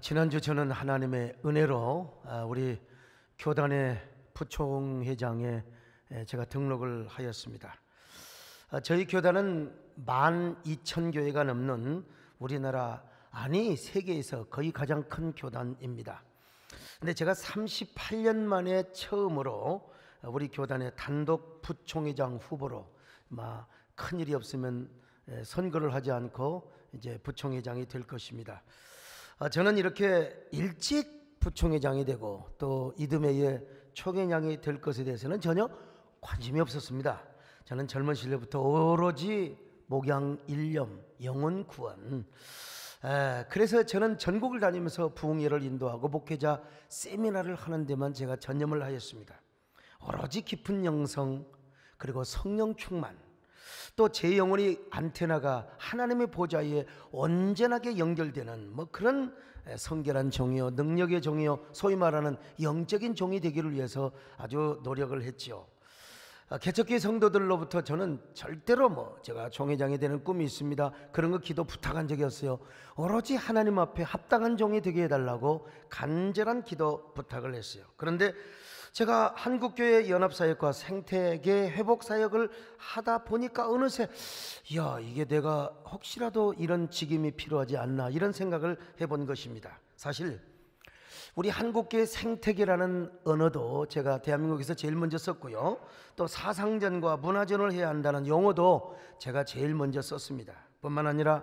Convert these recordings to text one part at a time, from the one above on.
지난주 저는 하나님의 은혜로 우리 교단의 부총회장에 제가 등록을 하였습니다. 저희 교단은 12,000교회가 넘는 우리나라 세계에서 거의 가장 큰 교단입니다. 근데 제가 38년 만에 처음으로 우리 교단의 단독 부총회장 후보로 큰 일이 없으면 선거를 하지 않고 이제 부총회장이 될 것입니다. 저는 이렇게 일찍 부총회장이 되고 또 이듬해에 총회장이 될 것에 대해서는 전혀 관심이 없었습니다. 저는 젊은 시절부터 오로지 목양 일념, 영혼 구원. 그래서 저는 전국을 다니면서 부흥회를 인도하고 목회자 세미나를 하는 데만 제가 전념을 하였습니다. 오로지 깊은 영성 그리고 성령 충만, 또 제 영혼이 안테나가 하나님의 보좌에 온전하게 연결되는 그런 성결한 종이요, 능력의 종이요, 소위 말하는 영적인 종이 되기를 위해서 아주 노력을 했지요. 개척교회 성도들로부터 저는 절대로 제가 총회장이 되는 꿈이 있습니다, 그런 거 기도 부탁한 적이 없어요. 오로지 하나님 앞에 합당한 종이 되게 해달라고 간절한 기도 부탁을 했어요. 그런데 제가 한국교회 연합사역과 생태계 회복사역을 하다 보니까 어느새 이게 내가 혹시라도 이런 직임이 필요하지 않나, 이런 생각을 해본 것입니다. 사실 우리 한국교회 생태계라는 언어도 제가 대한민국에서 제일 먼저 썼고요, 또 사상전과 문화전을 해야 한다는 용어도 제가 제일 먼저 썼습니다. 뿐만 아니라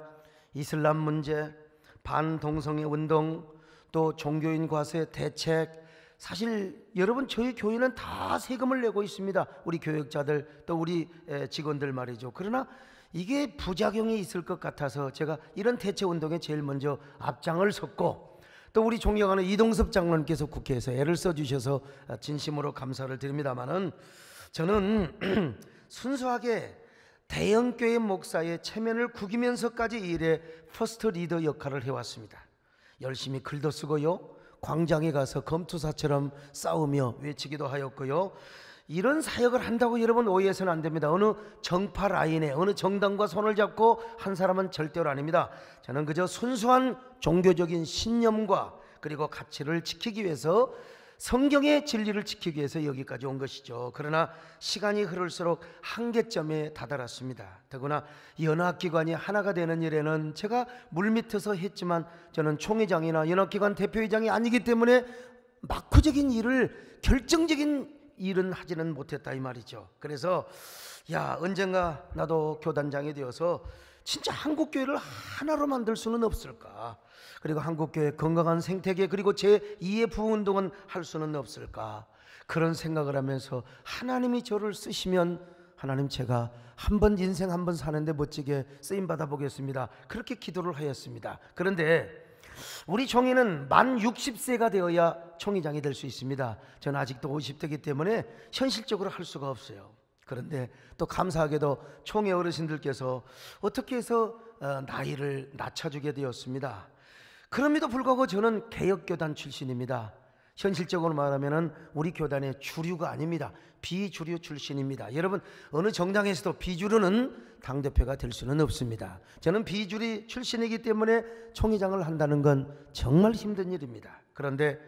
이슬람 문제, 반동성애 운동, 또 종교인 과세 대책, 사실 여러분 저희 교회는 다 세금을 내고 있습니다. 우리 교역자들 또 우리 직원들 말이죠. 그러나 이게 부작용이 있을 것 같아서 제가 이런 대체 운동에 제일 먼저 앞장을 섰고, 또 우리 존경하는 이동섭 장로님께서 국회에서 애를 써주셔서 진심으로 감사를 드립니다마는 저는 순수하게 대형교회 목사의 체면을 구기면서까지 이 일에 퍼스트 리더 역할을 해왔습니다. 열심히 글도 쓰고요, 광장에 가서 검투사처럼 싸우며 외치기도 하였고요. 이런 사역을 한다고 여러분 오해해서는 안 됩니다. 어느 정파 라인에 어느 정당과 손을 잡고 한 사람은 절대로 아닙니다. 저는 그저 순수한 종교적인 신념과 그리고 가치를 지키기 위해서, 성경의 진리를 지키기 위해서 여기까지 온 것이죠. 그러나 시간이 흐를수록 한계점에 다다랐습니다. 더구나 연합기관이 하나가 되는 일에는 제가 물밑에서 했지만 저는 총회장이나 연합기관 대표회장이 아니기 때문에 마쿠적인 일을, 결정적인 일은 하지는 못했다 이 말이죠. 그래서 언젠가 나도 교단장이 되어서 진짜 한국교회를 하나로 만들 수는 없을까, 그리고 한국교회 건강한 생태계 그리고 제2의 부흥운동은 할 수는 없을까, 그런 생각을 하면서 하나님이 저를 쓰시면 하나님 제가 인생 한 번 사는데 멋지게 쓰임받아 보겠습니다, 그렇게 기도를 하였습니다. 그런데 우리 총회는 만 60세가 되어야 총회장이 될 수 있습니다. 저는 아직도 50대이기 때문에 현실적으로 할 수가 없어요. 그런데 또 감사하게도 총회 어르신들께서 어떻게 해서 나이를 낮춰주게 되었습니다. 그럼에도 불구하고 저는 개혁교단 출신입니다. 현실적으로 말하면 우리 교단의 주류가 아닙니다. 비주류 출신입니다. 여러분 어느 정당에서도 비주류는 당대표가 될 수는 없습니다. 저는 비주류 출신이기 때문에 총회장을 한다는 건 정말 힘든 일입니다. 그런데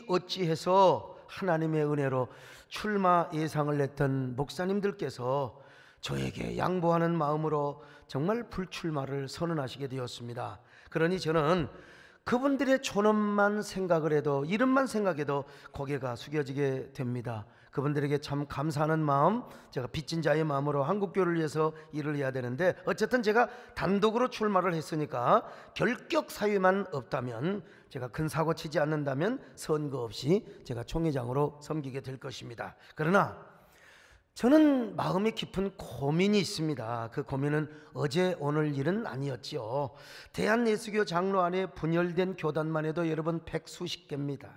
어찌해서 하나님의 은혜로 출마 예상을 냈던 목사님들께서 저에게 양보하는 마음으로 정말 불출마를 선언하시게 되었습니다. 그러니 저는 그분들의 존엄만 생각을 해도, 이름만 생각해도 고개가 숙여지게 됩니다. 그분들에게 참 감사하는 마음, 제가 빚진 자의 마음으로 한국교회를 위해서 일을 해야 되는데, 어쨌든 제가 단독으로 출마를 했으니까 결격 사유만 없다면, 제가 큰 사고 치지 않는다면 선거 없이 제가 총회장으로 섬기게 될 것입니다. 그러나 저는 마음에 깊은 고민이 있습니다. 그 고민은 어제 오늘 일은 아니었지요. 대한예수교 장로 안에 분열된 교단만 해도 여러분 백수십 개입니다.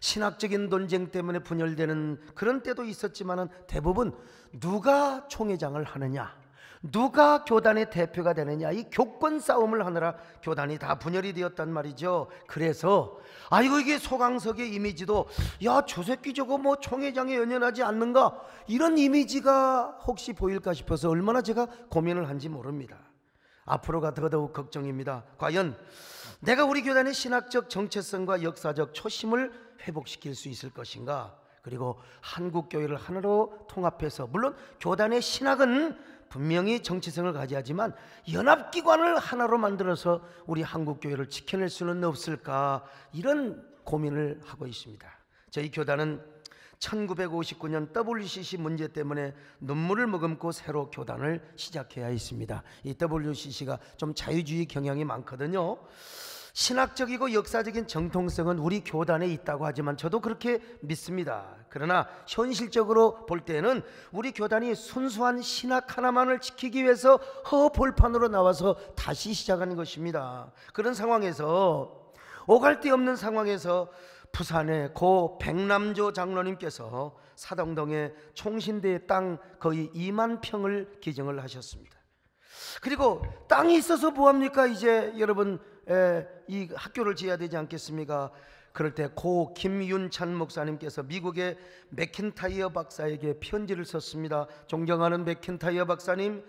신학적인 논쟁 때문에 분열되는 그런 때도 있었지만 대부분 누가 총회장을 하느냐, 누가 교단의 대표가 되느냐, 이 교권 싸움을 하느라 교단이 다 분열이 되었단 말이죠. 그래서 이게 소강석의 이미지도 저 새끼 저거 총회장에 연연하지 않는가, 이런 이미지가 혹시 보일까 싶어서 얼마나 제가 고민을 한지 모릅니다. 앞으로가 더더욱 걱정입니다. 과연 내가 우리 교단의 신학적 정체성과 역사적 초심을 회복시킬 수 있을 것인가? 그리고 한국교회를 하나로 통합해서, 물론 교단의 신학은 분명히 정체성을 가져야지만 연합기관을 하나로 만들어서 우리 한국교회를 지켜낼 수는 없을까, 이런 고민을 하고 있습니다. 저희 교단은 1959년 WCC 문제 때문에 눈물을 머금고 새로 교단을 시작해야 했습니다. 이 WCC가 좀 자유주의 경향이 많거든요. 신학적이고 역사적인 정통성은 우리 교단에 있다고 하지만 저도 그렇게 믿습니다. 그러나 현실적으로 볼 때는 우리 교단이 순수한 신학 하나만을 지키기 위해서 허벌판으로 나와서 다시 시작하는 것입니다. 그런 상황에서, 오갈 데 없는 상황에서 부산의 고 백남조 장로님께서 사당동의 총신대의 땅 거의 2만 평을 기증을 하셨습니다. 그리고 땅이 있어서 뭐합니까? 이제 여러분 이 학교를 지어야 되지 않겠습니까? 그럴 때 고 김윤찬 목사님께서 미국의 맥킨타이어 박사에게 편지를 썼습니다. 존경하는 맥킨타이어 박사님,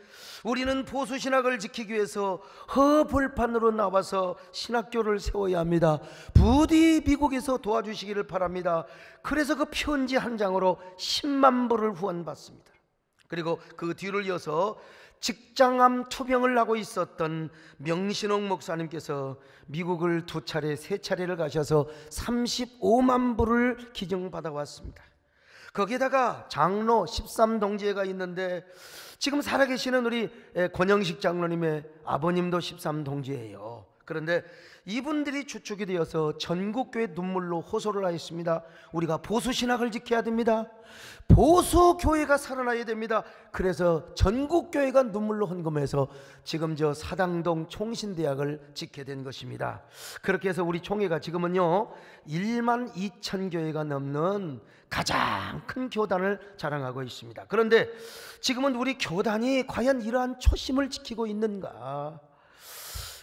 우리는 보수신학을 지키기 위해서 허벌판으로 나와서 신학교를 세워야 합니다. 부디 미국에서 도와주시기를 바랍니다. 그래서 그 편지 한 장으로 10만 불을 후원받습니다. 그리고 그 뒤를 이어서 직장암 투병을 하고 있었던 명신홍 목사님께서 미국을 2차례 3차례를 가셔서 35만 불을 기증받아 왔습니다. 거기에다가 장로 13동지회가 있는데 지금 살아계시는 우리 권영식 장로님의 아버님도 13동지회예요. 그런데 이분들이 주축이 되어서 전국교회 눈물로 호소를 하였습니다. 우리가 보수신학을 지켜야 됩니다. 보수교회가 살아나야 됩니다. 그래서 전국교회가 눈물로 헌금해서 지금 저 사당동 총신대학을 짓게 된 것입니다. 그렇게 해서 우리 총회가 지금은요 1만 2천 교회가 넘는 가장 큰 교단을 자랑하고 있습니다. 그런데 지금은 우리 교단이 과연 이러한 초심을 지키고 있는가?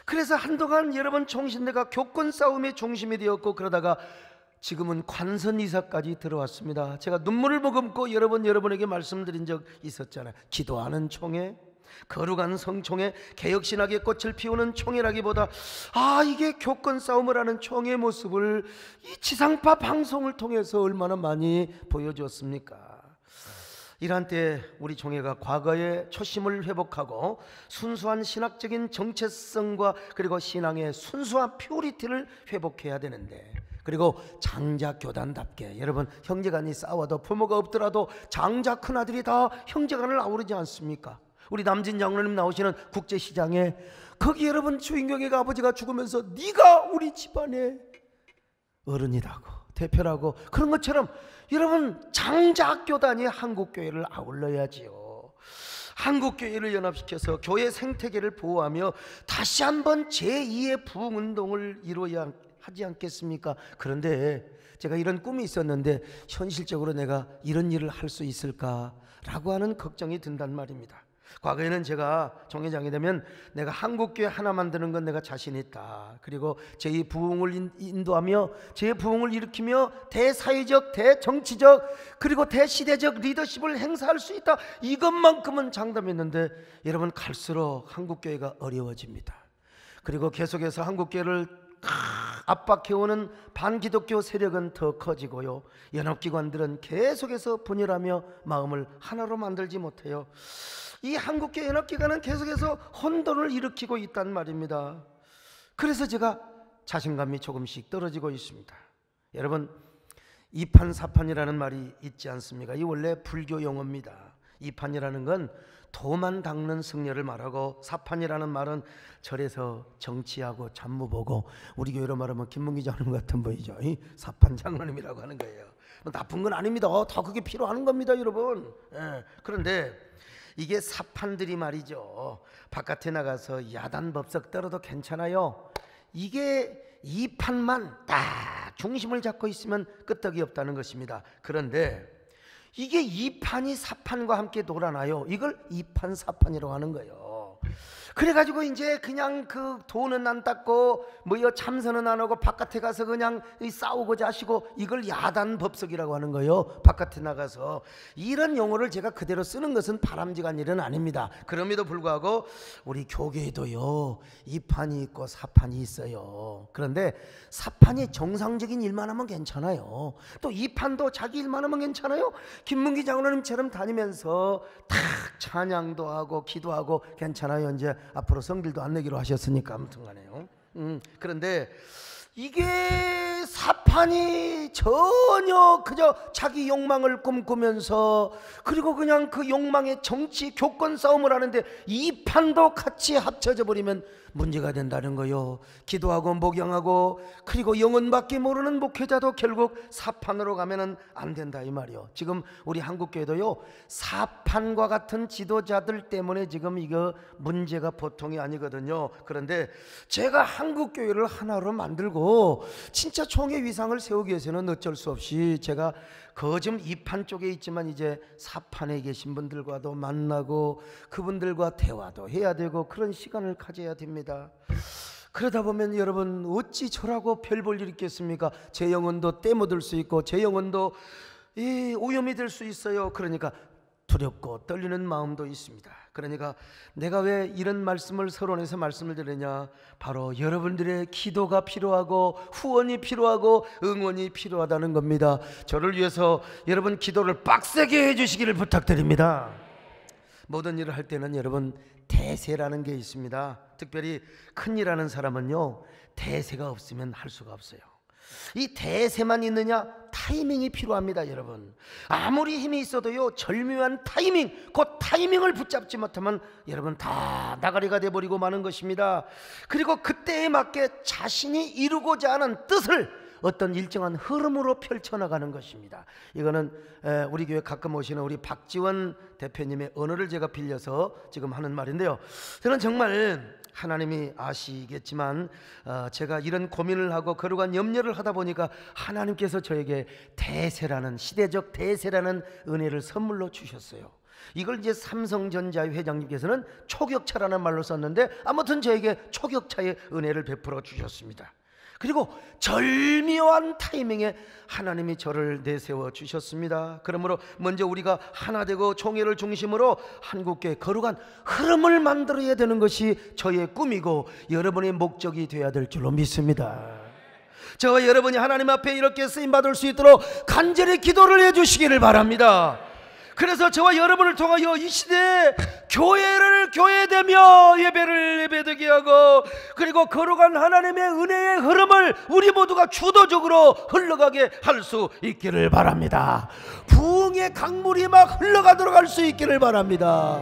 그래서 한동안 여러분 총신대가 교권 싸움의 중심이 되었고, 그러다가 지금은 관선이사까지 들어왔습니다. 제가 눈물을 머금고 여러분에게 말씀드린 적 있었잖아요. 기도하는 총회, 거룩한 성총회, 개혁신학의 꽃을 피우는 총회라기보다 이게 교권 싸움을 하는 총회의 모습을 이 지상파 방송을 통해서 얼마나 많이 보여주었습니까? 이러한 때 우리 총회가 과거의 초심을 회복하고 순수한 신학적인 정체성과 그리고 신앙의 순수한 퓨리티를 회복해야 되는데, 그리고 장자교단답게, 여러분 형제간이 싸워도 부모가 없더라도 장자 큰아들이 다 형제간을 아우르지 않습니까? 우리 남진 장로님 나오시는 국제시장에 거기 여러분 주인공의 아버지가 죽으면서 네가 우리 집안의 어른이라고 대표라고, 그런 것처럼 여러분 장자교단이 한국교회를 아울러야지요. 한국교회를 연합시켜서 교회 생태계를 보호하며 다시 한번 제2의 부흥운동을 이루어야 하지 않겠습니까? 그런데 제가 이런 꿈이 있었는데 현실적으로 내가 이런 일을 할 수 있을까라고 하는 걱정이 든단 말입니다. 과거에는 제가 총회장이 되면 내가 한국교회 하나 만드는 건 내가 자신 있다. 그리고 제2부흥을 인도하며 제2부흥을 일으키며 대사회적, 대정치적, 그리고 대시대적 리더십을 행사할 수 있다. 이것만큼은 장담했는데 여러분 갈수록 한국교회가 어려워집니다. 그리고 계속해서 한국교회를 압박해오는 반기독교 세력은 더 커지고요, 연합기관들은 계속해서 분열하며 마음을 하나로 만들지 못해요. 이 한국교회 연합기관은 계속해서 혼돈을 일으키고 있단 말입니다. 그래서 제가 자신감이 조금씩 떨어지고 있습니다. 여러분, 이판사판이라는 말이 있지 않습니까? 이 원래 불교 용어입니다. 이판이라는 건 도만 닦는 승려를 말하고, 사판이라는 말은 절에서 정치하고 잡무 보고, 우리 교회로 말하면 김문기 장로님 같은 분이죠. 이 사판 장로님이라고 하는 거예요. 나쁜 건 아닙니다. 다 그게 필요한 겁니다, 여러분. 그런데 이게 사판들이 말이죠, 바깥에 나가서 야단법석 떨어도 괜찮아요. 이게 이 판만 딱 중심을 잡고 있으면 끄떡이 없다는 것입니다. 그런데 이게 이 판이 사판과 함께 돌아나요. 이걸 이판 사판이라고 하는 거예요. 그래가지고 이제 그냥 그 돈은 안 닦고 뭐 참선은 안 하고 바깥에 가서 그냥 싸우고자 하시고, 이걸 야단 법석이라고 하는 거예요. 바깥에 나가서. 이런 용어를 제가 그대로 쓰는 것은 바람직한 일은 아닙니다. 그럼에도 불구하고 우리 교계에도요, 이판이 있고 사판이 있어요. 그런데 사판이 정상적인 일만 하면 괜찮아요. 또 이판도 자기 일만 하면 괜찮아요. 김문기 장로님처럼 다니면서 탁 찬양도 하고 기도하고 괜찮아요. 이제 앞으로 성길도 안 내기로 하셨으니까 아무튼 간에요. 그런데 이게 사판이 전혀 그저 자기 욕망을 꿈꾸면서, 그리고 그냥 그 욕망의 정치 교권 싸움을 하는데 이 판도 같이 합쳐져 버리면 문제가 된다는 거요. 기도하고 목양하고 그리고 영혼밖에 모르는 목회자도 결국 사판으로 가면은 안 된다 이 말이요. 지금 우리 한국교회도요, 사판과 같은 지도자들 때문에 지금 이거 문제가 보통이 아니거든요. 그런데 제가 한국교회를 하나로 만들고 진짜 총회 위상을 세우기 위해서는 어쩔 수 없이 제가 지금 이판 쪽에 있지만 이제 사판에 계신 분들과도 만나고 그분들과 대화도 해야 되고 그런 시간을 가져야 됩니다. 그러다 보면 여러분, 어찌 저라고 별 볼 일 있겠습니까? 제 영혼도 떼묻을 수 있고 제 영혼도 오염이 될 수 있어요. 그러니까 두렵고 떨리는 마음도 있습니다. 그러니까 내가 왜 이런 말씀을 서론에서 말씀을 드리냐, 바로 여러분들의 기도가 필요하고 후원이 필요하고 응원이 필요하다는 겁니다. 저를 위해서 여러분 기도를 빡세게 해주시기를 부탁드립니다. 모든 일을 할 때는 여러분 대세라는 게 있습니다. 특별히 큰일하는 사람은요, 대세가 없으면 할 수가 없어요. 이 대세만 있느냐? 타이밍이 필요합니다. 여러분, 아무리 힘이 있어도요, 절묘한 타이밍, 그 타이밍을 붙잡지 못하면 여러분 다 나가리가 돼버리고 마는 것입니다. 그리고 그때에 맞게 자신이 이루고자 하는 뜻을 어떤 일정한 흐름으로 펼쳐나가는 것입니다. 이거는 우리 교회 가끔 오시는 우리 박지원 대표님의 언어를 제가 빌려서 지금 하는 말인데요, 저는 정말 하나님이 아시겠지만 제가 이런 고민을 하고 거룩한 염려를 하다 보니까 하나님께서 저에게 대세라는, 시대적 대세라는 은혜를 선물로 주셨어요. 이걸 이제 삼성전자의 회장님께서는 초격차라는 말로 썼는데, 아무튼 저에게 초격차의 은혜를 베풀어 주셨습니다. 그리고 절묘한 타이밍에 하나님이 저를 내세워 주셨습니다. 그러므로 먼저 우리가 하나 되고 총회를 중심으로 한국교회 거룩한 흐름을 만들어야 되는 것이 저의 꿈이고 여러분의 목적이 되어야 될 줄로 믿습니다. 저와 여러분이 하나님 앞에 이렇게 쓰임받을 수 있도록 간절히 기도를 해주시기를 바랍니다. 그래서 저와 여러분을 통하여 이 시대에 교회를 교회되며 예배를 예배되게 하고, 그리고 거룩한 하나님의 은혜의 흐름을 우리 모두가 주도적으로 흘러가게 할 수 있기를 바랍니다. 부흥의 강물이 막 흘러가도록 할 수 있기를 바랍니다.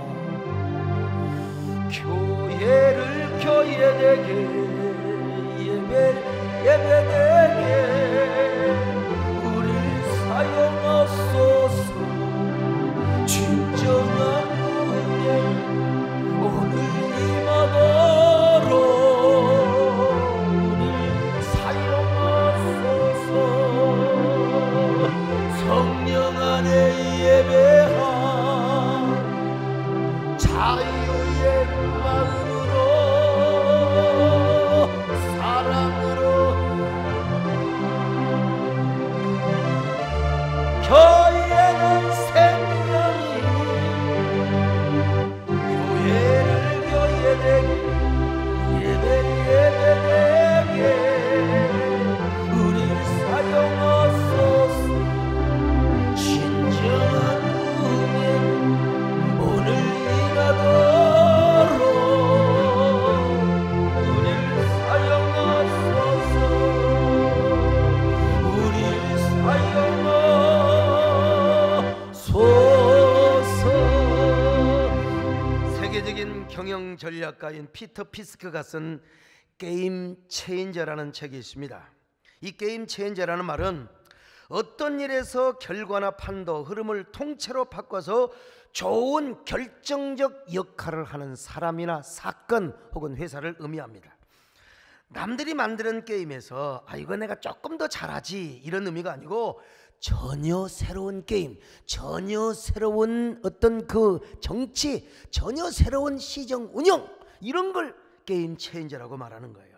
교회를 교회되게, 예배되게 우리를 사용하소서. 진정한 은혜 오늘 임하도록 우리를 사용하소서. 성령 안에 예배한 자유의 마음으로, 사랑으로 교회는 예배되게 우리를 사용하소서. 진정한 은혜 오늘 임하도록 우리를 사용하소서. 우리를 사용하소서. 세계적인 경영 전략가인 피터 피스크가 쓴 게임 체인저라는 책이 있습니다. 이 게임 체인저라는 말은 어떤 일에서 결과나 판도, 흐름을 통째로 바꿔서 좋은 결정적 역할을 하는 사람이나 사건 혹은 회사를 의미합니다. 남들이 만드는 게임에서 이거 내가 조금 더 잘하지 이런 의미가 아니고, 전혀 새로운 게임, 전혀 새로운 어떤 그 정치, 전혀 새로운 시정 운영, 이런 걸 게임 체인저라고 말하는 거예요.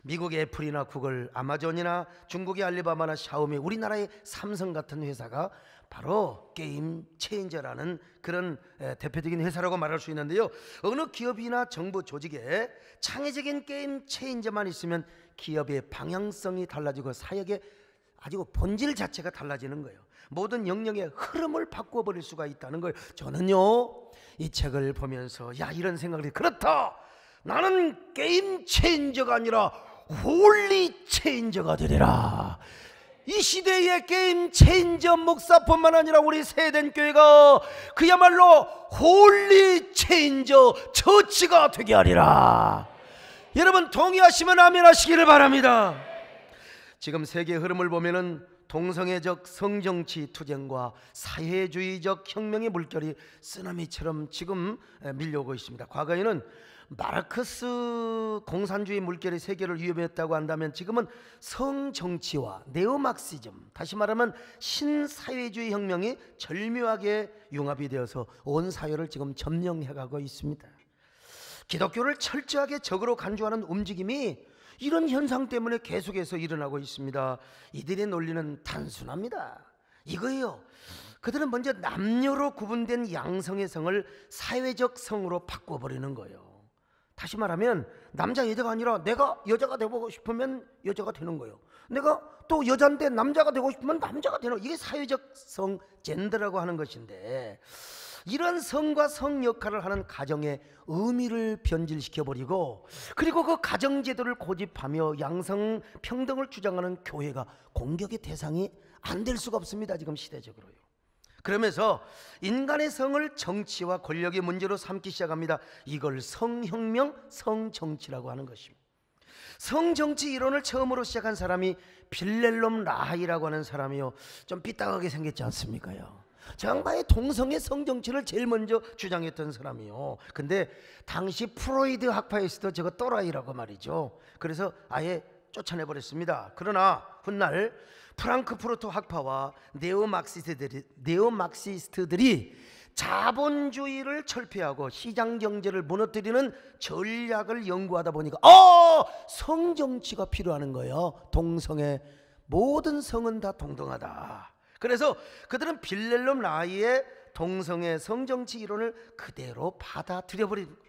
미국의 애플이나 구글, 아마존이나 중국의 알리바바나 샤오미, 우리나라의 삼성 같은 회사가 바로 게임 체인저라는 그런 대표적인 회사라고 말할 수 있는데요. 어느 기업이나 정부 조직에 창의적인 게임 체인저만 있으면 기업의 방향성이 달라지고 사역의 아주 본질 자체가 달라지는 거예요. 모든 영역의 흐름을 바꿔버릴 수가 있다는 거예요. 저는요, 이 책을 보면서 야, 이런 생각이, 그렇다, 나는 게임 체인저가 아니라 홀리 체인저가 되리라. 이 시대의 게임 체인저 목사뿐만 아니라 우리 세된 교회가 그야말로 홀리 체인저 처치가 되게 하리라. 여러분 동의하시면 아멘 하시기를 바랍니다. 지금 세계 흐름을 보면은 동성애적 성정치 투쟁과 사회주의적 혁명의 물결이 쓰나미처럼 지금 밀려오고 있습니다. 과거에는 마르크스 공산주의 물결이 세계를 위협했다고 한다면 지금은 성정치와 네오막시즘, 다시 말하면 신사회주의 혁명이 절묘하게 융합이 되어서 온 사회를 지금 점령해가고 있습니다. 기독교를 철저하게 적으로 간주하는 움직임이 이런 현상 때문에 계속해서 일어나고 있습니다. 이들의 논리는 단순합니다. 이거예요. 그들은 먼저 남녀로 구분된 양성의 성을 사회적 성으로 바꿔버리는 거예요. 다시 말하면 남자 여자가 아니라 내가 여자가 되고 싶으면 여자가 되는 거예요. 내가 또 여자인데 남자가 되고 싶으면 남자가 되는 거예요. 이게 사회적 성, 젠더라고 하는 것인데, 이런 성과 성 역할을 하는 가정의 의미를 변질시켜버리고, 그리고 그 가정제도를 고집하며 양성 평등을 주장하는 교회가 공격의 대상이 안 될 수가 없습니다. 지금 시대적으로요. 그러면서 인간의 성을 정치와 권력의 문제로 삼기 시작합니다. 이걸 성혁명, 성정치라고 하는 것입니다. 성정치 이론을 처음으로 시작한 사람이 빌렐롬 라하이라고 하는 사람이요, 좀 삐딱하게 생겼지 않습니까요? 저 양반의 동성애 성정치를 제일 먼저 주장했던 사람이요. 근데 당시 프로이드 학파에서도 저거 또라이라고 말이죠. 그래서 아예 쫓아내버렸습니다. 그러나 훗날 프랑크푸르트 학파와 네오막시스트들이 자본주의를 철폐하고 시장경제를 무너뜨리는 전략을 연구하다 보니까 성정치가 필요한 거예요. 동성애, 모든 성은 다 동등하다. 그래서 그들은 빌렐롬 라하이의 동성애 성정치 이론을 그대로 받아들여버린 거예요.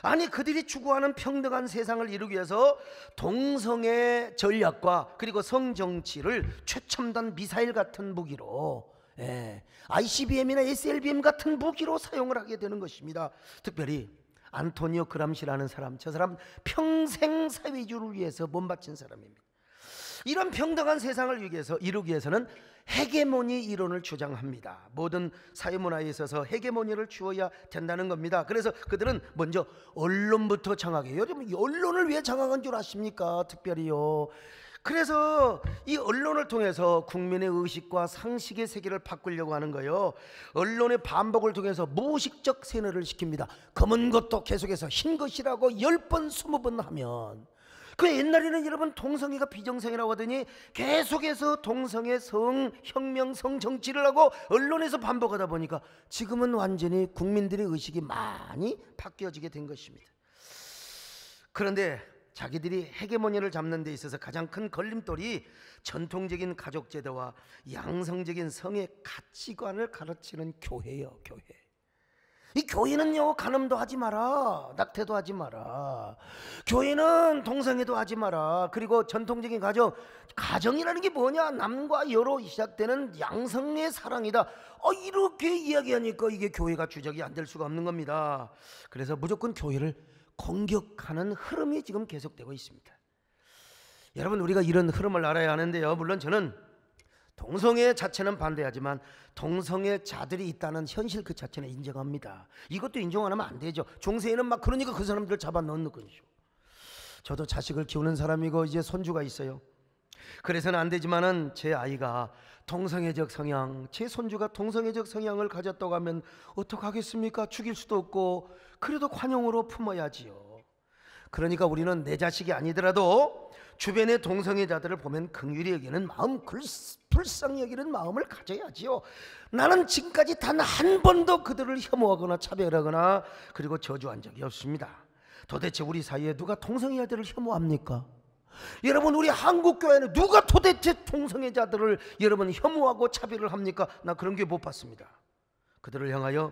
아니, 그들이 추구하는 평등한 세상을 이루기 위해서 동성애 전략과 그리고 성정치를 최첨단 미사일 같은 무기로, ICBM이나 SLBM 같은 무기로 사용을 하게 되는 것입니다. 특별히 안토니오 그람시라는 사람, 저 사람 평생 사회주의를 위해서 몸바친 사람입니다. 이런 평등한 세상을 이루기 위해서는 헤게모니 이론을 주장합니다. 모든 사회문화에 있어서 헤게모니를 주어야 된다는 겁니다. 그래서 그들은 먼저 언론부터 장악해요. 여러분, 언론을 왜 장악한 줄 아십니까? 특별히요. 그래서 이 언론을 통해서 국민의 의식과 상식의 세계를 바꾸려고 하는 거예요. 언론의 반복을 통해서 무의식적 세뇌를 시킵니다. 검은 것도 계속해서 흰 것이라고 10번 20번 하면, 그 옛날에는 여러분 동성애가 비정상이라고 하더니 계속해서 동성애 성혁명 성정치를 하고 언론에서 반복하다 보니까 지금은 완전히 국민들의 의식이 많이 바뀌어지게 된 것입니다. 그런데 자기들이 헤게모니를 잡는 데 있어서 가장 큰 걸림돌이 전통적인 가족제도와 양성적인 성의 가치관을 가르치는 교회예요. 교회. 이 교회는요, 간음도 하지 마라, 낙태도 하지 마라, 교회는 동성애도 하지 마라, 그리고 전통적인 가정이라는 게 뭐냐, 남과 여로 시작되는 양성의 사랑이다, 이렇게 이야기하니까 이게 교회가 주적이 안 될 수가 없는 겁니다. 그래서 무조건 교회를 공격하는 흐름이 지금 계속되고 있습니다. 여러분, 우리가 이런 흐름을 알아야 하는데요, 물론 저는 동성애 자체는 반대하지만 동성애자들이 있다는 현실 그 자체는 인정합니다. 이것도 인정 안 하면 안 되죠. 중세에는 막 그러니까 그 사람들 잡아 넣는 거죠. 저도 자식을 키우는 사람이고 이제 손주가 있어요. 그래서는 안 되지만은 제 아이가 동성애적 성향, 제 손주가 동성애적 성향을 가졌다고 하면 어떡하겠습니까? 죽일 수도 없고, 그래도 관용으로 품어야지요. 그러니까 우리는 내 자식이 아니더라도 주변의 동성애자들을 보면 긍휼히 여기는 마음, 불쌍히 여기는 마음을 가져야지요. 나는 지금까지 단 한 번도 그들을 혐오하거나 차별하거나 그리고 저주한 적이 없습니다. 도대체 우리 사이에 누가 동성애자들을 혐오합니까? 여러분, 우리 한국교회는 누가 도대체 동성애자들을 여러분 혐오하고 차별을 합니까? 나 그런 게 못 봤습니다. 그들을 향하여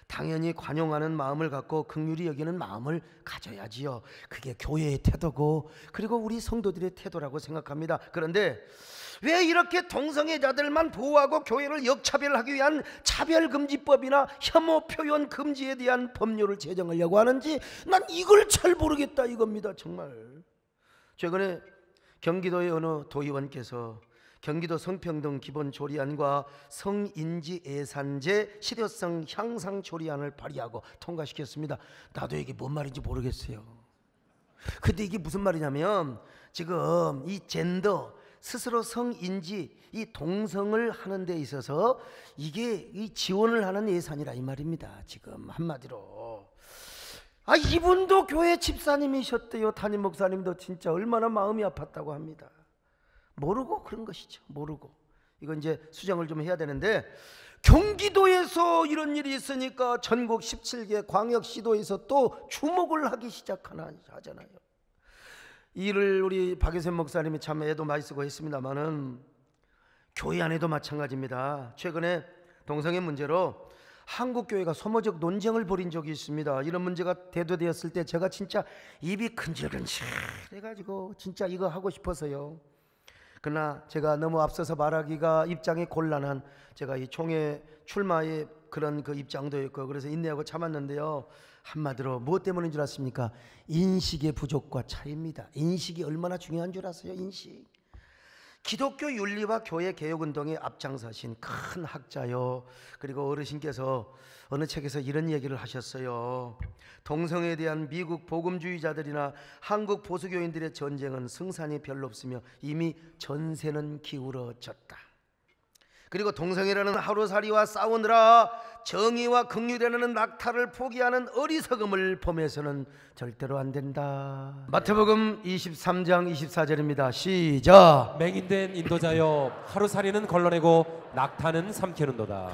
당연히 관용하는 마음을 갖고 긍휼히 여기는 마음을 가져야지요. 그게 교회의 태도고 그리고 우리 성도들의 태도라고 생각합니다. 그런데 왜 이렇게 동성애자들만 보호하고 교회를 역차별하기 위한 차별금지법이나 혐오 표현 금지에 대한 법률을 제정하려고 하는지 난 이걸 잘 모르겠다 이겁니다. 정말 최근에 경기도의 어느 도의원께서 경기도 성평등 기본 조리안과 성인지 예산제 실효성 향상 조리안을 발의하고 통과시켰습니다. 나도 이게 뭔 말인지 모르겠어요. 근데 이게 무슨 말이냐면 지금 이 젠더 스스로 성인지 이 동성을 하는 데 있어서 이게 이 지원을 하는 예산이라 이 말입니다. 지금 한마디로 이분도 교회 집사님이셨대요. 담임 목사님도 진짜 얼마나 마음이 아팠다고 합니다. 모르고 그런 것이죠. 모르고. 이건 이제 수정을 좀 해야 되는데 경기도에서 이런 일이 있으니까 전국 17개 광역시도에서 또 주목을 하기 하잖아요. 이 일을 우리 박예선 목사님이 참 애도 많이 쓰고 했습니다마는 교회 안에도 마찬가지입니다. 최근에 동성애 문제로 한국교회가 소모적 논쟁을 벌인 적이 있습니다. 이런 문제가 대두되었을 때 제가 진짜 입이 근질근질 해가지고 진짜 이거 하고 싶어서요. 그러나 제가 너무 앞서서 말하기가 입장이 곤란한 제가 이 총회 출마의 그런 그 입장도 있고 그래서 인내하고 참았는데요. 한마디로 무엇 때문인 줄 아십니까? 인식의 부족과 차이입니다. 인식이 얼마나 중요한 줄 아세요? 인식. 기독교 윤리와 교회 개혁운동에 앞장서신 큰 학자요 그리고 어르신께서 어느 책에서 이런 얘기를 하셨어요. 동성애에 대한 미국 복음주의자들이나 한국 보수교인들의 전쟁은 승산이 별로 없으며 이미 전세는 기울어졌다. 그리고 동성애라는 하루살이와 싸우느라 정의와 긍휼이라는 낙타를 포기하는 어리석음을 범해서는 절대로 안 된다. 마태복음 23장 24절입니다. 시작. 맹인된 인도자여 하루살이는 걸러내고 낙타는 삼키는도다.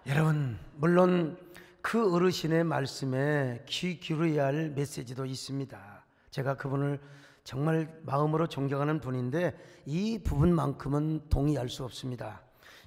여러분, 물론 그 어르신의 말씀에 귀 기울여야 할 메시지도 있습니다. 제가 그분을 정말 마음으로 존경하는 분인데 이 부분만큼은 동의할 수 없습니다.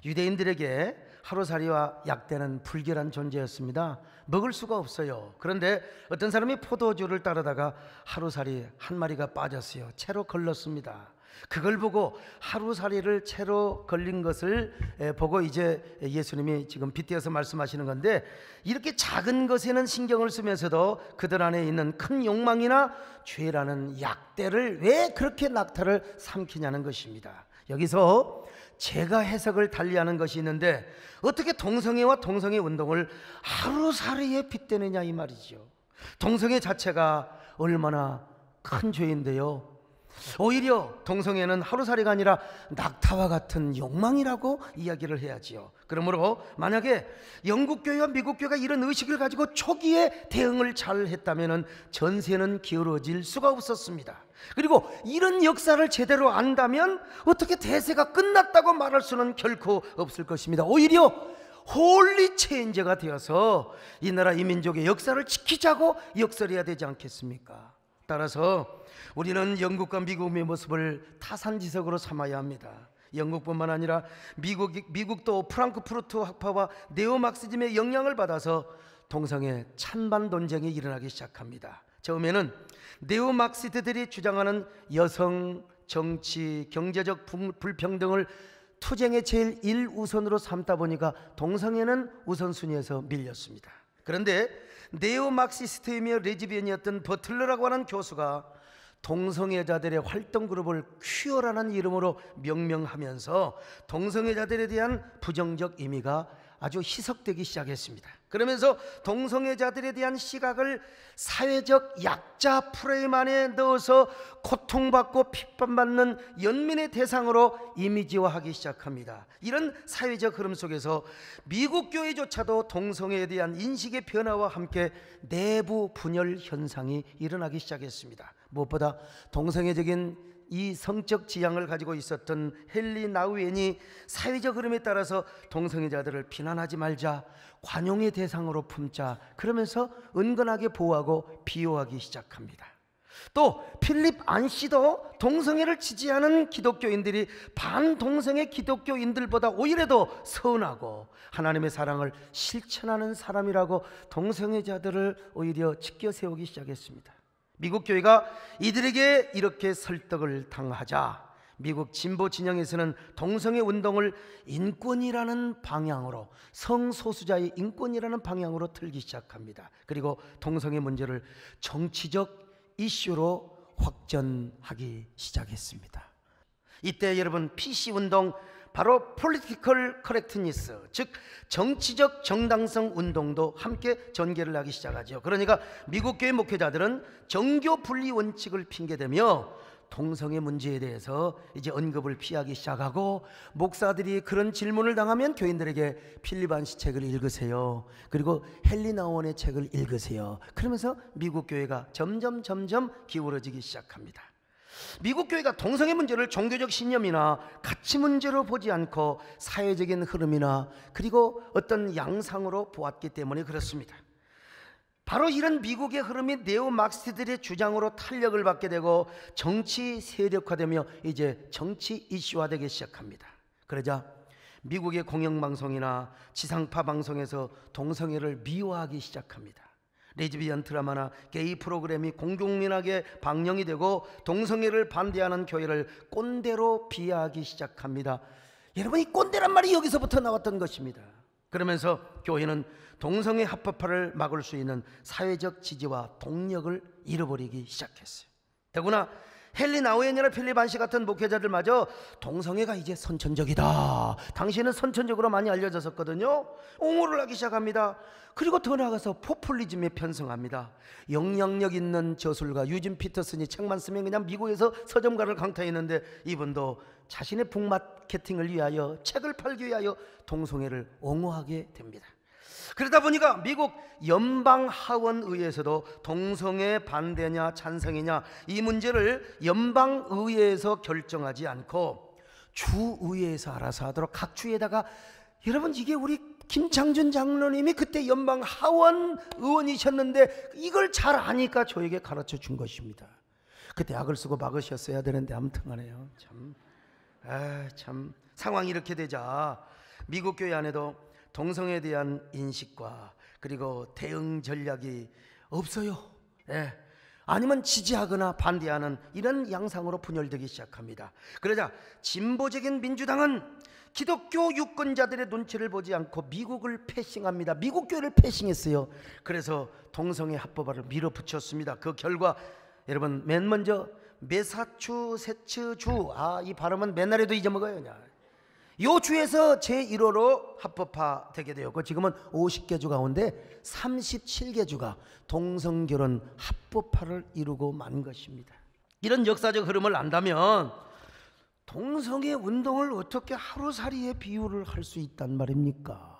유대인들에게 하루살이와 약대는 불결한 존재였습니다. 먹을 수가 없어요. 그런데 어떤 사람이 포도주를 따르다가 하루살이 한 마리가 빠졌어요. 채로 걸렸습니다. 그걸 보고 하루살이를 채로 걸린 것을 보고 이제 예수님이 지금 빗대어서 말씀하시는 건데 이렇게 작은 것에는 신경을 쓰면서도 그들 안에 있는 큰 욕망이나 죄라는 약대를 왜 그렇게 낙타를 삼키냐는 것입니다. 여기서 제가 해석을 달리하는 것이 있는데 어떻게 동성애와 동성애 운동을 하루살이에 빗대느냐 이 말이죠. 동성애 자체가 얼마나 큰 죄인데요. 오히려 동성애는 하루살이가 아니라 낙타와 같은 욕망이라고 이야기를 해야지요. 그러므로 만약에 영국교회와 미국교회가 이런 의식을 가지고 초기에 대응을 잘 했다면 전세는 기울어질 수가 없었습니다. 그리고 이런 역사를 제대로 안다면 어떻게 대세가 끝났다고 말할 수는 결코 없을 것입니다. 오히려 홀리 체인저가 되어서 이 나라 이 민족의 역사를 지키자고 역설해야 되지 않겠습니까? 따라서 우리는 영국과 미국의 모습을 타산지석으로 삼아야 합니다. 영국뿐만 아니라 미국도 프랑크푸르트 학파와 네오막시즘의 영향을 받아서 동성애 찬반 논쟁이 일어나기 시작합니다. 처음에는 네오막시드들이 주장하는 여성, 정치, 경제적 불평등을 투쟁의 제일 1우선으로 삼다 보니까 동성애는 우선순위에서 밀렸습니다. 그런데 네오막시스트이며 레즈비언이었던 버틀러라고 하는 교수가 동성애자들의 활동 그룹을 퀴어라는 이름으로 명명하면서 동성애자들에 대한 부정적 의미가 아주 희석되기 시작했습니다. 그러면서 동성애자들에 대한 시각을 사회적 약자 프레임 안에 넣어서 고통받고 핍박받는 연민의 대상으로 이미지화하기 시작합니다. 이런 사회적 흐름 속에서 미국 교회조차도 동성애에 대한 인식의 변화와 함께 내부 분열 현상이 일어나기 시작했습니다. 무엇보다 동성애적인 이 성적 지향을 가지고 있었던 헨리 나우엔이 사회적 흐름에 따라서 동성애자들을 비난하지 말자, 관용의 대상으로 품자, 그러면서 은근하게 보호하고 비호하기 시작합니다. 또 필립 안씨도 동성애를 지지하는 기독교인들이 반동성애 기독교인들보다 오히려 더 선하고 하나님의 사랑을 실천하는 사람이라고 동성애자들을 오히려 지켜 세우기 시작했습니다. 미국 교회가 이들에게 이렇게 설득을 당하자 미국 진보 진영에서는 동성애 운동을 인권이라는 방향으로, 성소수자의 인권이라는 방향으로 틀기 시작합니다. 그리고 동성애 문제를 정치적 이슈로 확전하기 시작했습니다. 이때 여러분 PC 운동, 바로 Political Correctness, 즉 정치적 정당성 운동도 함께 전개를 하기 시작하죠. 그러니까 미국 교회 목회자들은 정교 분리 원칙을 핑계대며 동성애 문제에 대해서 이제 언급을 피하기 시작하고, 목사들이 그런 질문을 당하면 교인들에게 필립 안씨 책을 읽으세요, 그리고 헨리 나우엔의 책을 읽으세요, 그러면서 미국 교회가 점점 기울어지기 시작합니다. 미국 교회가 동성애 문제를 종교적 신념이나 가치 문제로 보지 않고 사회적인 흐름이나 그리고 어떤 양상으로 보았기 때문에 그렇습니다. 바로 이런 미국의 흐름이 네오 막시스트들의 주장으로 탄력을 받게 되고 정치 세력화되며 이제 정치 이슈화되기 시작합니다. 그러자 미국의 공영방송이나 지상파 방송에서 동성애를 미화하기 시작합니다. 레즈비언 드라마나 게이 프로그램이 공공연하게 방영이 되고 동성애를 반대하는 교회를 꼰대로 비하하기 시작합니다. 여러분, 이 꼰대란 말이 여기서부터 나왔던 것입니다. 그러면서 교회는 동성애 합법화를 막을 수 있는 사회적 지지와 동력을 잃어버리기 시작했어요. 더구나 헨리 나우엔이나 필립 안씨 같은 목회자들마저 동성애가 이제 선천적이다, 당시에는 선천적으로 많이 알려졌었거든요, 옹호를 하기 시작합니다. 그리고 더 나아가서 포퓰리즘에 편승합니다. 영향력 있는 저술가 유진 피터슨이 책만 쓰면 그냥 미국에서 서점가를 강타했는데, 이분도 자신의 북마케팅을 위하여, 책을 팔기 위하여 동성애를 옹호하게 됩니다. 그러다 보니까 미국 연방하원의회에서도 동성애 반대냐 찬성이냐 이 문제를 연방의회에서 결정하지 않고 주의회에서 알아서 하도록 각 주에다가, 여러분 이게 우리 김창준 장로님이 그때 연방하원 의원이셨는데 이걸 잘 아니까 저에게 가르쳐 준 것입니다. 그때 악을 쓰고 막으셨어야 되는데 아무튼 간에요. 참 상황이 이렇게 되자 미국 교회 안에도 동성애에 대한 인식과 그리고 대응 전략이 없어요. 아니면 지지하거나 반대하는 이런 양상으로 분열되기 시작합니다. 그러자 진보적인 민주당은 기독교 유권자들의 눈치를 보지 않고 미국을 패싱합니다. 미국 교회를 패싱했어요. 그래서 동성애 합법화를 밀어붙였습니다. 그 결과 여러분, 맨 먼저 매사추세츠 주, 이 발음은 맨날에도 잊어먹어요. 이 주에서 제1호로 합법화되게 되었고, 지금은 50개 주 가운데 37개 주가 동성결혼 합법화를 이루고 만 것입니다. 이런 역사적 흐름을 안다면 동성애 운동을 어떻게 하루살이에 비유를 할 수 있단 말입니까?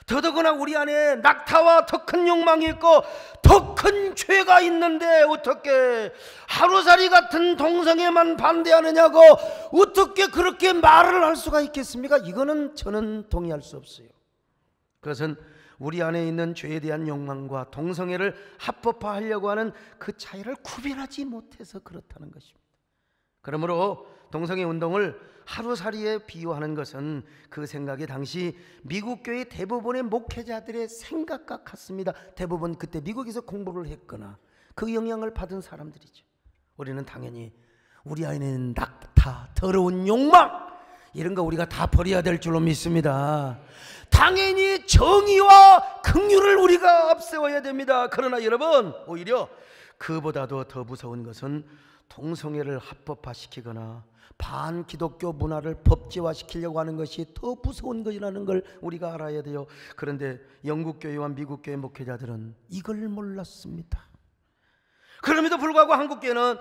더더구나 우리 안에 낙타와 더 큰 욕망이 있고 더 큰 죄가 있는데 어떻게 하루살이 같은 동성애만 반대하느냐고 어떻게 그렇게 말을 할 수가 있겠습니까? 이거는 저는 동의할 수 없어요. 그것은 우리 안에 있는 죄에 대한 욕망과 동성애를 합법화하려고 하는 그 차이를 구별하지 못해서 그렇다는 것입니다. 그러므로 동성애 운동을 하루살이에 비유하는 것은 그 생각이 당시 미국 교회 대부분의 목회자들의 생각과 같습니다. 대부분 그때 미국에서 공부를 했거나 그 영향을 받은 사람들이죠. 우리는 당연히 우리 안에 있는 낙타, 더러운 욕망, 이런 거 우리가 다 버려야 될 줄로 믿습니다. 당연히 정의와 긍휼을 우리가 앞세워야 됩니다. 그러나 여러분, 오히려 그보다도 더 무서운 것은 동성애를 합법화시키거나 반기독교 문화를 법제화시키려고 하는 것이 더 무서운 것이라는 걸 우리가 알아야 돼요. 그런데 영국 교회와 미국 교회 목회자들은 이걸 몰랐습니다. 그럼에도 불구하고 한국 교회는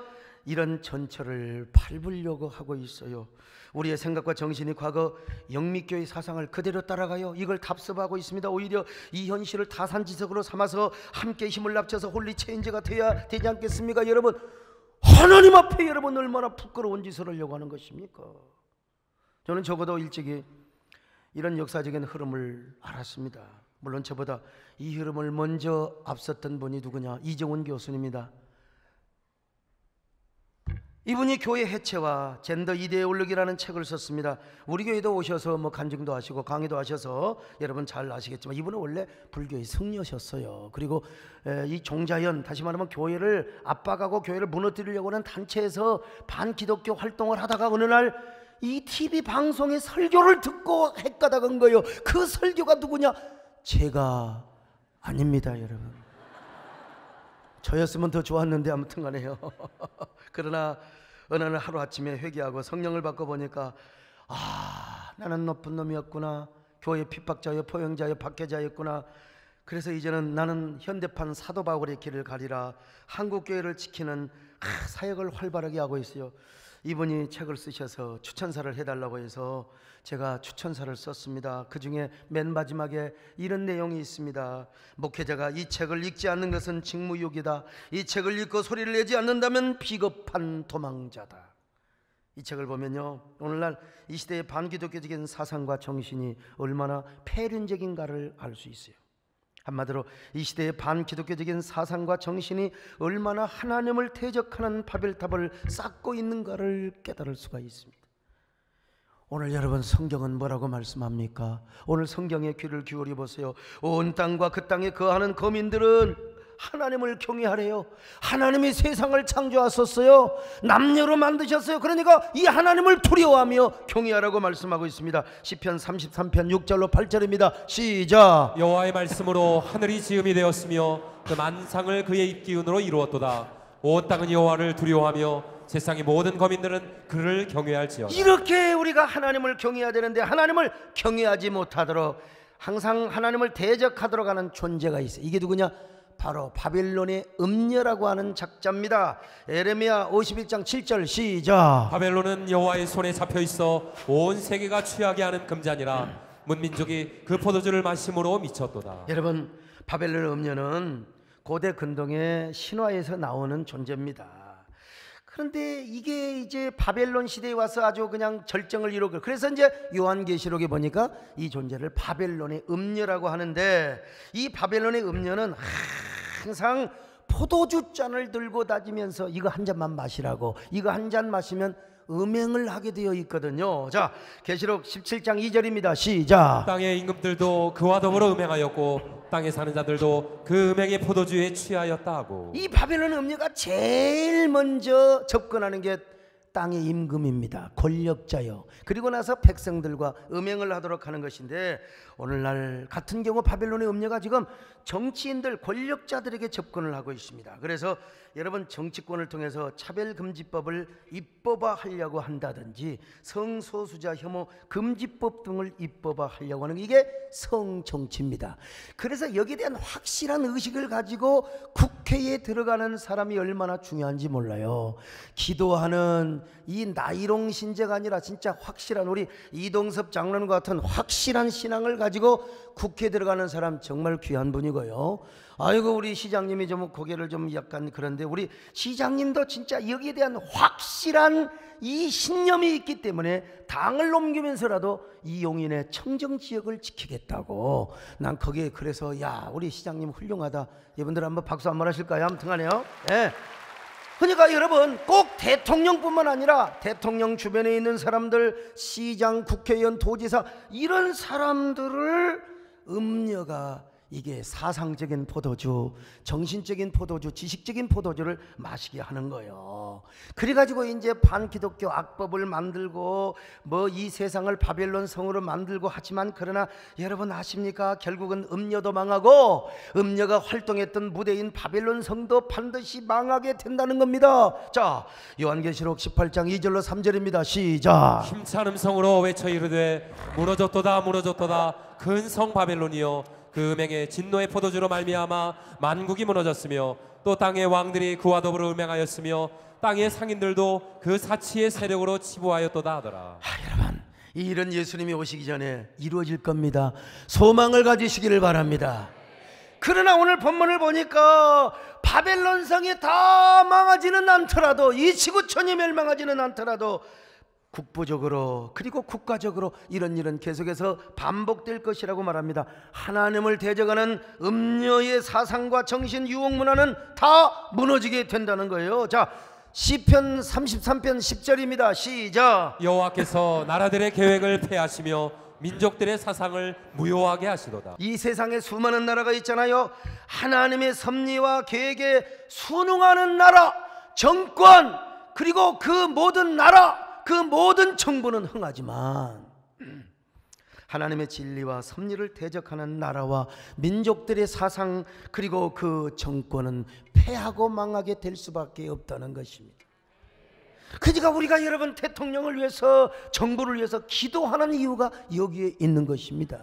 이런 전철을 밟으려고 하고 있어요. 우리의 생각과 정신이 과거 영미교회 사상을 그대로 따라가요. 이걸 답습하고 있습니다. 오히려 이 현실을 타산지석으로 삼아서 함께 힘을 합쳐서 홀리 체인지가 되어야 되지 않겠습니까? 여러분, 하나님 앞에 여러분 얼마나 부끄러운 짓을 하려고 하는 것입니까? 저는 적어도 일찍이 이런 역사적인 흐름을 알았습니다. 물론 저보다 이 흐름을 먼저 앞섰던 분이 누구냐? 이정훈 교수님입니다. 이분이 교회 해체와 젠더 이데올로기라는 책을 썼습니다. 우리 교회도 오셔서 간증도 하시고 강의도 하셔서 여러분 잘 아시겠지만 이분은 원래 불교의 승려셨어요. 그리고 이 종자연, 다시 말하면 교회를 압박하고 교회를 무너뜨리려고 하는 단체에서 반기독교 활동을 하다가 어느 날 이 TV 방송의 설교를 듣고 헷가닥한 거예요. 그 설교가 누구냐? 제가 아닙니다, 여러분. 저였으면 더 좋았는데 아무튼 간에요. 그러나 어느 날 하루아침에 회개하고 성령을 받고 보니까 나는 나쁜 놈이었구나. 교회 핍박자여 포용자여 박해자였구나. 그래서 이제는 나는 현대판 사도 바울의 길을 가리라. 한국교회를 지키는 사역을 활발하게 하고 있어요. 이분이 책을 쓰셔서 추천사를 해달라고 해서 제가 추천사를 썼습니다. 그 중에 맨 마지막에 이런 내용이 있습니다. 목회자가 이 책을 읽지 않는 것은 직무유기다. 이 책을 읽고 소리를 내지 않는다면 비겁한 도망자다. 이 책을 보면요, 오늘날 이 시대의 반기독교적인 사상과 정신이 얼마나 폐륜적인가를 알 수 있어요. 한마디로 이 시대의 반기독교적인 사상과 정신이 얼마나 하나님을 대적하는 바벨탑을 쌓고 있는가를 깨달을 수가 있습니다. 오늘 여러분 성경은 뭐라고 말씀합니까? 오늘 성경의 귀를 기울여 보세요. 온 땅과 그 땅에 거하는 거민들은 하나님을 경외하래요. 하나님이 세상을 창조하셨어요. 남녀로 만드셨어요. 그러니까 이 하나님을 두려워하며 경외하라고 말씀하고 있습니다. 시편 33편 6절로 8절입니다. 시작. 여호와의 말씀으로 하늘이 지음이 되었으며 그 만상을 그의 입기운으로 이루었도다. 온 땅은 여호와를 두려워하며 세상의 모든 거민들은 그를 경외할지어다. 이렇게 우리가 하나님을 경외해야 되는데 하나님을 경외하지 못하도록 항상 하나님을 대적하도록 하는 존재가 있어요. 이게 누구냐? 바로 바벨론의 음녀라고 하는 작자입니다. 에레미야 51장 7절 시작. 바벨론은 여호와의 손에 잡혀 있어 온 세계가 취하게 하는 금잔이라. 문민족이 그 포도주를 마심으로 미쳤도다. 여러분, 바벨론의 음녀는 고대 근동의 신화에서 나오는 존재입니다. 그런데 이게 이제 바벨론 시대에 와서 아주 그냥 절정을 이루고, 그래서 이제 요한계시록에 보니까 이 존재를 바벨론의 음녀라고 하는데, 이 바벨론의 음녀는 항상 포도주 잔을 들고 다니면서 이거 한 잔만 마시라고, 이거 한 잔 마시면 음행을 하게 되어 있거든요. 자, 계시록 17장 2절입니다. 시작. 땅의 임금들도 그와 더불어 음행하였고 땅에 사는 자들도 그 음행의 포도주에 취하였다 하고. 이 바벨론 음녀가 제일 먼저 접근하는 게 땅의 임금입니다. 권력자요. 그리고 나서 백성들과 음행을 하도록 하는 것인데, 오늘날 같은 경우 바벨론의 음녀가 지금 정치인들, 권력자들에게 접근을 하고 있습니다. 그래서 여러분, 정치권을 통해서 차별금지법을 입법화하려고 한다든지 성소수자 혐오 금지법 등을 입법화하려고 하는 게 이게 성정치입니다. 그래서 여기에 대한 확실한 의식을 가지고 국회에 들어가는 사람이 얼마나 중요한지 몰라요. 기도하는 이 나이롱 신자가 아니라 진짜 확실한, 우리 이동섭 장로님과 같은 확실한 신앙을 가지고 국회에 들어가는 사람 정말 귀한 분이고요. 아이고, 우리 시장님이 좀 고개를 좀 약간 그런데, 우리 시장님도 진짜 여기에 대한 확실한 이 신념이 있기 때문에 당을 옮기면서라도 이 용인의 청정지역을 지키겠다고. 난 거기에 그래서 우리 시장님 훌륭하다. 여러분들 한번 박수 한번 하실까요? 아무튼 간에요. 예. 그러니까 여러분, 꼭 대통령뿐만 아니라 대통령 주변에 있는 사람들, 시장, 국회의원, 도지사, 이런 사람들을 음녀가 이게 사상적인 포도주, 정신적인 포도주, 지식적인 포도주를 마시게 하는 거예요. 그래가지고 이제 반기독교 악법을 만들고 이 세상을 바벨론 성으로 만들고 하지만, 그러나 여러분 아십니까? 결국은 음녀도 망하고 음녀가 활동했던 무대인 바벨론 성도 반드시 망하게 된다는 겁니다. 자, 요한계시록 18장 2절로 3절입니다. 시작. 힘찬 음성으로 외쳐 이르되 무너졌도다 무너졌도다 큰 성 바벨론이여, 그 음행의 진노의 포도주로 말미암아 만국이 무너졌으며 또 땅의 왕들이 그와 더불어 음행하였으며 땅의 상인들도 그 사치의 세력으로 치부하였도다 하더라. 여러분, 이런 예수님이 오시기 전에 이루어질 겁니다. 소망을 가지시기를 바랍니다. 그러나 오늘 본문을 보니까 바벨론 성이 다 망하지는 않더라도, 이 지구촌이 멸망하지는 않더라도 국부적으로 그리고 국가적으로 이런 일은 계속해서 반복될 것이라고 말합니다. 하나님을 대적하는 음녀의 사상과 정신, 유혹 문화는 다 무너지게 된다는 거예요. 자, 시편 33편 10절입니다. 시작. 여호와께서 나라들의 계획을 폐하시며 민족들의 사상을 무효하게 하시도다. 이 세상에 수많은 나라가 있잖아요. 하나님의 섭리와 계획에 순응하는 나라, 정권, 그리고 그 모든 나라, 그 모든 정부는 흥하지만 하나님의 진리와 섭리를 대적하는 나라와 민족들의 사상, 그리고 그 정권은 패하고 망하게 될 수밖에 없다는 것입니다. 그러니까 우리가 여러분 대통령을 위해서, 정부를 위해서 기도하는 이유가 여기에 있는 것입니다.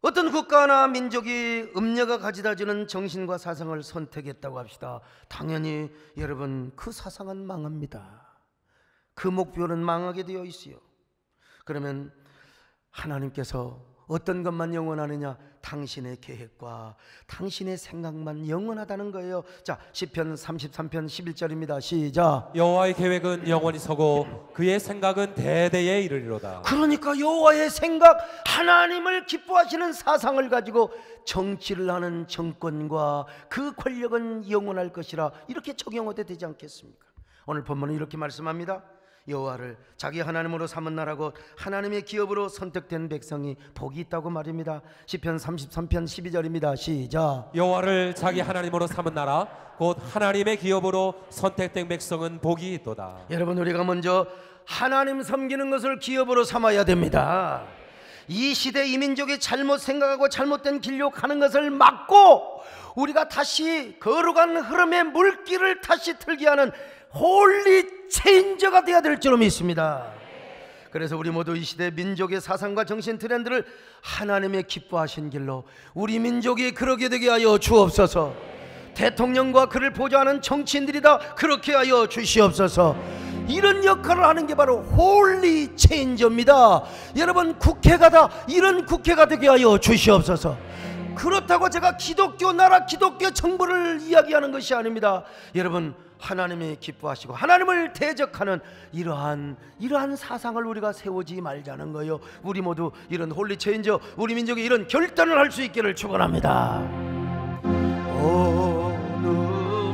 어떤 국가나 민족이 음녀가 가져다주는 정신과 사상을 선택했다고 합시다. 당연히 여러분 그 사상은 망합니다. 그 목표는 망하게 되어 있어요. 그러면 하나님께서 어떤 것만 영원하느냐? 당신의 계획과 당신의 생각만 영원하다는 거예요. 자, 시편 33편 11절입니다. 시작. 여호와의 계획은 영원히 서고 그의 생각은 대대에 이르리로다. 그러니까 여호와의 생각, 하나님을 기뻐하시는 사상을 가지고 정치를 하는 정권과 그 권력은 영원할 것이라, 이렇게 적용해도 되지 않겠습니까? 오늘 본문은 이렇게 말씀합니다. 여호와를 자기 하나님으로 삼은 나라고 하나님의 기업으로 선택된 백성이 복이 있다고 말입니다. 시편 33편 12절입니다. 시작. 여호와를 자기 하나님으로 삼은 나라 곧 하나님의 기업으로 선택된 백성은 복이 있도다. 여러분, 우리가 먼저 하나님 섬기는 것을 기업으로 삼아야 됩니다. 이 시대 이 민족이 잘못 생각하고 잘못된 길로 가는 것을 막고 우리가 다시 거룩한 흐름의 물길을 다시 틀게 하는 홀리 체인저가 되어야 될 줄 믿습니다. 그래서 우리 모두 이 시대 민족의 사상과 정신 트렌드를 하나님의 기뻐하신 길로 우리 민족이 그러게 되게 하여 주옵소서. 대통령과 그를 보좌하는 정치인들이 다 그렇게 하여 주시옵소서. 이런 역할을 하는 게 바로 홀리 체인저입니다. 여러분, 국회가 다 이런 국회가 되게 하여 주시옵소서. 그렇다고 제가 기독교 나라, 기독교 정부를 이야기하는 것이 아닙니다. 여러분, 하나님이 기뻐하시고 하나님을 대적하는 이러한 사상을 우리가 세우지 말자는 거예요. 우리 모두 이런 홀리 체인저, 우리 민족이 이런 결단을 할 수 있기를 축원합니다. 어느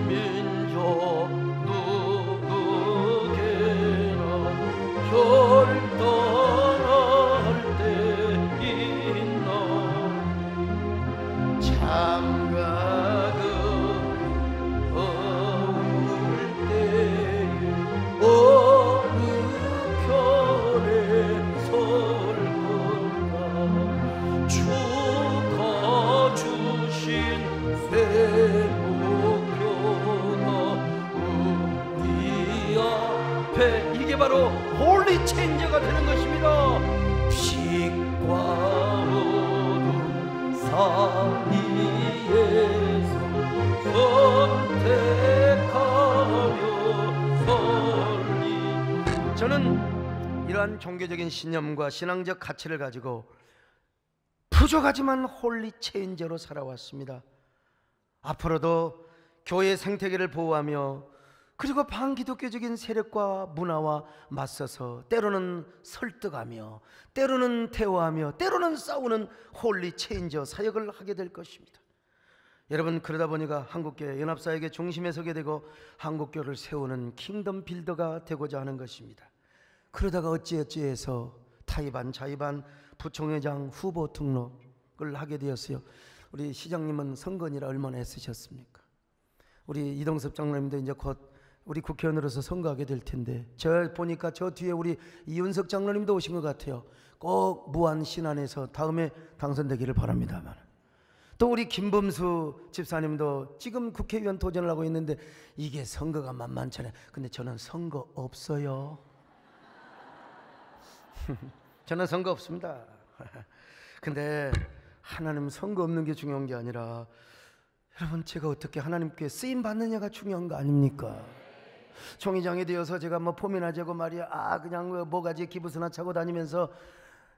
민족 누구게나 결단할 때 있나. 장가가 어느 편에 설 건가. 주가 주신 새 목표가 우리 앞에, 이게 바로 홀리 체인저가 되는 것입니다. 빛과 어둠 사이에서 선택하며 저는 이러한 종교적인 신념과 신앙적 가치를 가지고 부족하지만 홀리 체인저로 살아왔습니다. 앞으로도 교회 생태계를 보호하며 그리고 반기독교적인 세력과 문화와 맞서서 때로는 설득하며 때로는 대화하며 때로는 싸우는 홀리 체인저 사역을 하게 될 것입니다. 여러분, 그러다 보니까 한국교회 연합사역의 중심에 서게 되고 한국교를 세우는 킹덤 빌더가 되고자 하는 것입니다. 그러다가 어찌어찌해서 타이반, 자이반 부총회장 후보 등록을 하게 되었어요. 우리 시장님은 선거니라 얼마나 애쓰셨습니까? 우리 이동섭 장로님도 이제 곧 우리 국회의원으로서 선거하게 될 텐데, 저 보니까 저 뒤에 우리 이윤석 장로님도 오신 것 같아요. 꼭 무한 신안에서 다음에 당선되기를 바랍니다만, 또 우리 김범수 집사님도 지금 국회의원 도전을 하고 있는데 이게 선거가 만만찮아요. 근데 저는 선거 없어요. 저는 선거 없습니다. 근데 하나님 선거 없는 게 중요한 게 아니라 여러분, 제가 어떻게 하나님께 쓰임 받느냐가 중요한 거 아닙니까? 총회장이 되어서 제가 뭐 폼이나 재고 말이야, 그냥 뭐가지 기부스나 차고 다니면서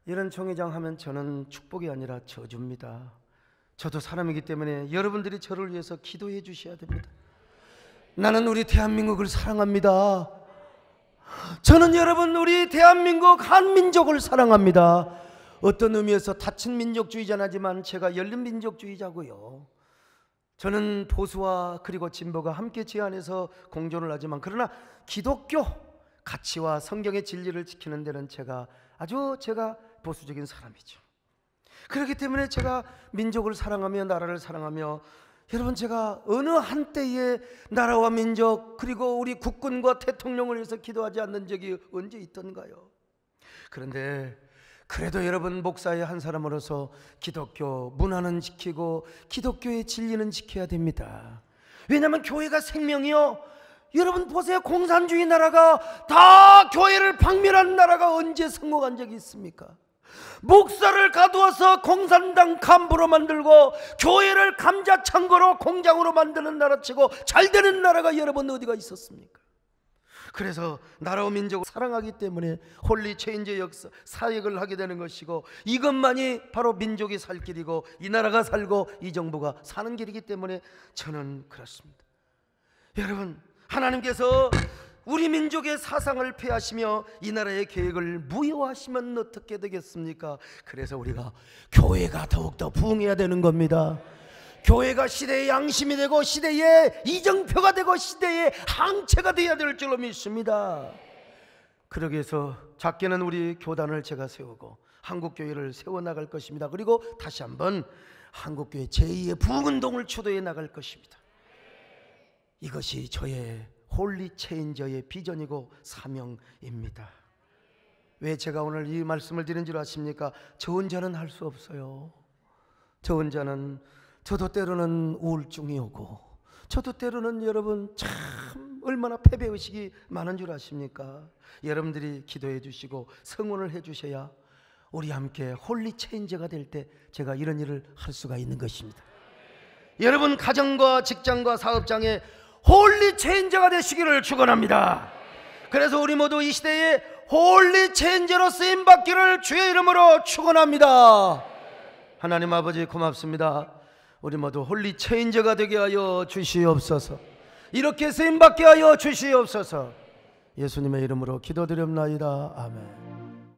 이런 총회장 하면 저는 축복이 아니라 저주입니다. 저도 사람이기 때문에 여러분들이 저를 위해서 기도해 주셔야 됩니다. 나는 우리 대한민국을 사랑합니다. 저는 여러분 우리 대한민국 한민족을 사랑합니다. 어떤 의미에서 닫힌 민족주의자는 하지만 제가 열린 민족주의자고요. 저는 보수와 그리고 진보가 함께 제안해서 공존을 하지만 그러나 기독교 가치와 성경의 진리를 지키는 데는 제가 보수적인 사람이죠. 그렇기 때문에 제가 민족을 사랑하며 나라를 사랑하며 여러분 제가 어느 한때에 나라와 민족 그리고 우리 국군과 대통령을 위해서 기도하지 않는 적이 언제 있던가요? 그런데 그래도 여러분 목사의 한 사람으로서 기독교 문화는 지키고 기독교의 진리는 지켜야 됩니다. 왜냐하면 교회가 생명이요. 여러분 보세요. 공산주의 나라가 다 교회를 박멸한 나라가 언제 성공한 적이 있습니까? 목사를 가두어서 공산당 간부로 만들고 교회를 감자창고로 공장으로 만드는 나라치고 잘 되는 나라가 여러분 어디가 있었습니까? 그래서 나라와 민족을 사랑하기 때문에 홀리 체인지 역사 사역을 하게 되는 것이고 이것만이 바로 민족이 살 길이고 이 나라가 살고 이 정부가 사는 길이기 때문에 저는 그렇습니다. 여러분 하나님께서 우리 민족의 사상을 폐하시며 이 나라의 계획을 무효화하시면 어떻게 되겠습니까? 그래서 우리가 교회가 더욱더 부흥해야 되는 겁니다. 교회가 시대의 양심이 되고 시대의 이정표가 되고 시대의 항체가 되어야 될 줄로 믿습니다. 그러기 위해서 작게는 우리 교단을 제가 세우고 한국교회를 세워나갈 것입니다. 그리고 다시 한번 한국교회 제2의 부흥운동을 주도해 나갈 것입니다. 이것이 저의 홀리 체인저의 비전이고 사명입니다. 왜 제가 오늘 이 말씀을 드린 줄 아십니까? 저 혼자는 할 수 없어요. 저 혼자는 저도 때로는 우울증이 오고 저도 때로는 여러분 참 얼마나 패배의식이 많은 줄 아십니까? 여러분들이 기도해 주시고 성원을 해 주셔야 우리 함께 홀리 체인저가 될 때 제가 이런 일을 할 수가 있는 것입니다. 여러분 가정과 직장과 사업장에 홀리 체인저가 되시기를 축원합니다. 그래서 우리 모두 이 시대에 홀리 체인저로 쓰임 받기를 주의 이름으로 축원합니다. 하나님 아버지 고맙습니다. 우리 모두 홀리 체인저가 되게 하여 주시옵소서. 이렇게 쓰임 받게 하여 주시옵소서. 예수님의 이름으로 기도드립나이다. 아멘.